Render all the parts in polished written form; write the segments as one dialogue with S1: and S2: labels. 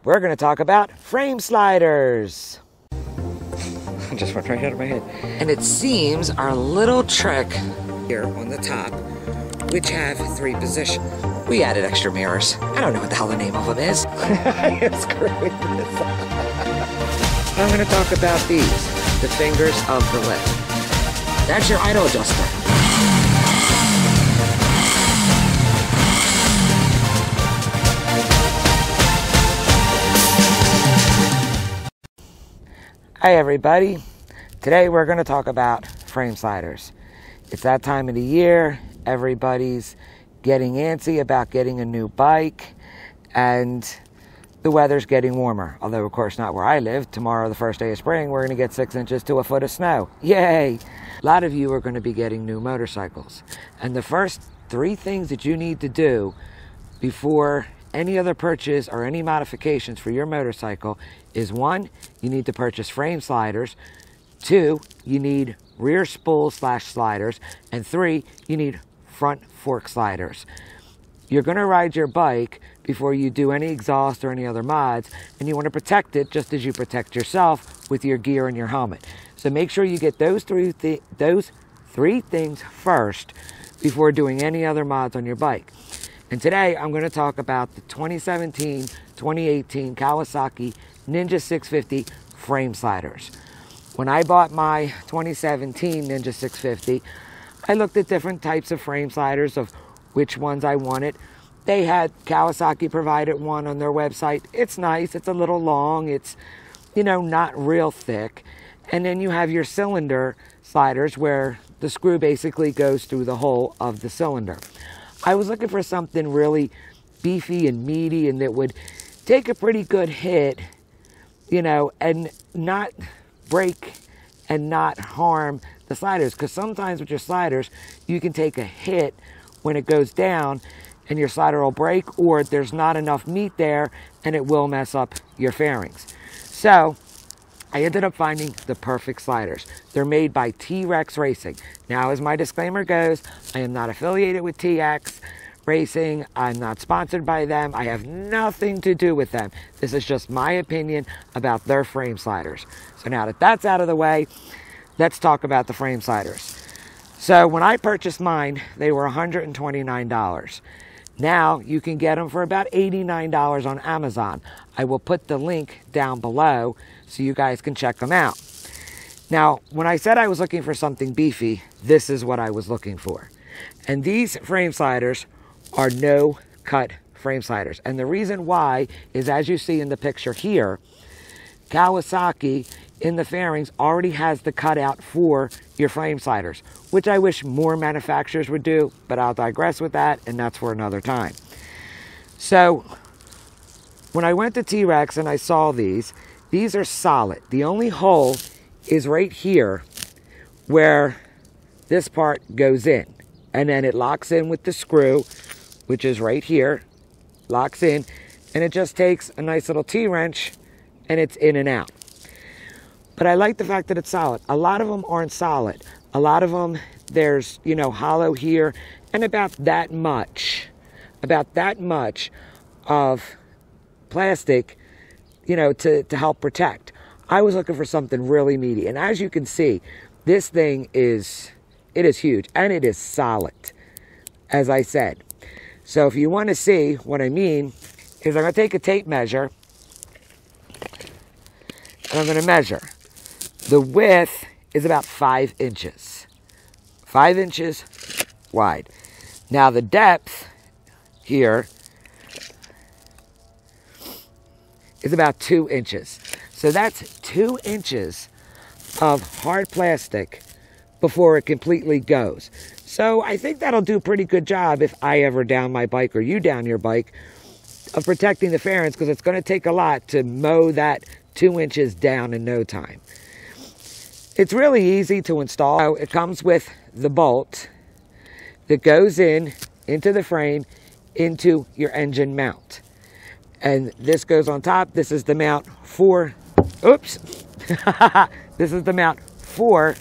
S1: we're going to talk about frame sliders.
S2: Just went right out of my head.
S1: And it seems our little trick here on the top, which have 3 positions. We added extra mirrors. I don't know what the hell the name of them is.
S2: It's screwing this up.
S1: I'm going to talk about these, the fingers of the lift. That's your idle adjuster. Hi everybody. Today we're going to talk about frame sliders. It's that time of the year. Everybody's getting antsy about getting a new bike, and the weather's getting warmer. Although, of course, not where I live. Tomorrow, the first day of spring, we're going to get 6 inches to a foot of snow. Yay! A lot of you are going to be getting new motorcycles. And the first 3 things that you need to do before any other purchase or any modifications for your motorcycle is 1, you need to purchase frame sliders. 2, you need rear spool / sliders. And 3, you need front fork sliders. You're going to ride your bike before you do any exhaust or any other mods, and you want to protect it just as you protect yourself with your gear and your helmet. So make sure you get those three things first before doing any other mods on your bike. And today I'm going to talk about the 2017-2018 Kawasaki Ninja 650 frame sliders. When I bought my 2017 Ninja 650, I looked at different types of frame sliders of which ones I wanted. They had Kawasaki provided one on their website. It's nice. It's a little long. It's, not real thick. And then you have your cylinder sliders where the screw basically goes through the hole of the cylinder. I was looking for something really beefy and meaty and that would take a pretty good hit, and not break and not harm the sliders. Because sometimes with your sliders, you can take a hit when it goes down and your slider will break, or there's not enough meat there and it will mess up your fairings. So I ended up finding the perfect sliders. They're made by T-RexRacing. Now, as my disclaimer goes, I am not affiliated with T-RexRacing. I'm not sponsored by them. I have nothing to do with them. This is just my opinion about their frame sliders. So now that that's out of the way, let's talk about the frame sliders. So when I purchased mine, they were $129. Now you can get them for about $89 on Amazon. I will put the link down below so you guys can check them out. Now, when I said I was looking for something beefy, this is what I was looking for. And these frame sliders are no-cut frame sliders. And the reason why is, as you see in the picture here, Kawasaki in the fairings already has the cutout for your frame sliders, which I wish more manufacturers would do, but I'll digress with that, and that's for another time. So when I went to T-Rex and I saw these are solid. The only hole is right here where this part goes in, and then it locks in with the screw, which is right here, locks in, and it just takes a nice little T-wrench and it's in and out. But I like the fact that it's solid. A lot of them aren't solid. A lot of them, there's, hollow here, and about that much of plastic, to help protect. I was looking for something really meaty. And as you can see, this thing is huge, and it is solid, as I said. So if you want to see what I mean, is I'm going to take a tape measure, and I'm going to measure. The width is about 5 inches. 5 inches wide. Now the depth here is about 2 inches. So that's 2 inches of hard plastic before it completely goes. So I think that'll do a pretty good job if I ever down my bike or you down your bike of protecting the fairings, because it's going to take a lot to mow that 2 inches down in no time. It's really easy to install. It comes with the bolt that goes into the frame, into your engine mount. And this goes on top. This is the mount for, oops. This is the mount for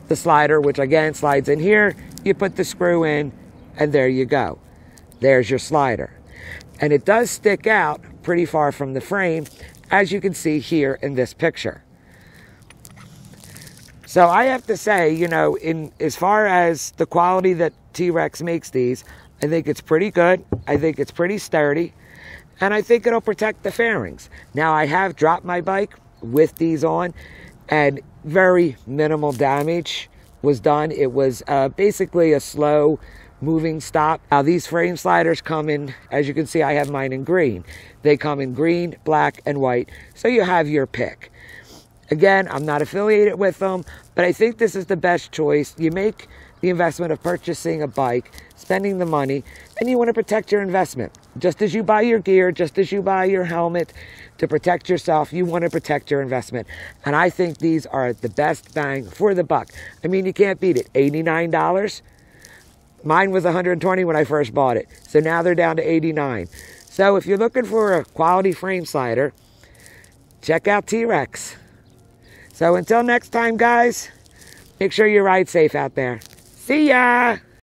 S1: the slider, which again slides in here. You put the screw in, and there you go. There's your slider. And it does stick out pretty far from the frame, as you can see here in this picture. So I have to say, you know, as far as the quality that T-Rex makes these, I think it's pretty good. I think it's pretty sturdy. And I think it'll protect the fairings. Now, I have dropped my bike with these on, and very minimal damage was done. It was basically a slow moving stop. Now, these frame sliders come in, as you can see, I have mine in green. They come in green, black, and white, so you have your pick. Again, I'm not affiliated with them, but I think this is the best choice. You make the investment of purchasing a bike, spending the money, and you want to protect your investment. Just as you buy your gear, just as you buy your helmet to protect yourself, you want to protect your investment. And I think these are the best bang for the buck. I mean, you can't beat it. $89. Mine was $120 when I first bought it. So now they're down to $89. So if you're looking for a quality frame slider, check out T-Rex. So until next time, guys, make sure you ride safe out there. See ya!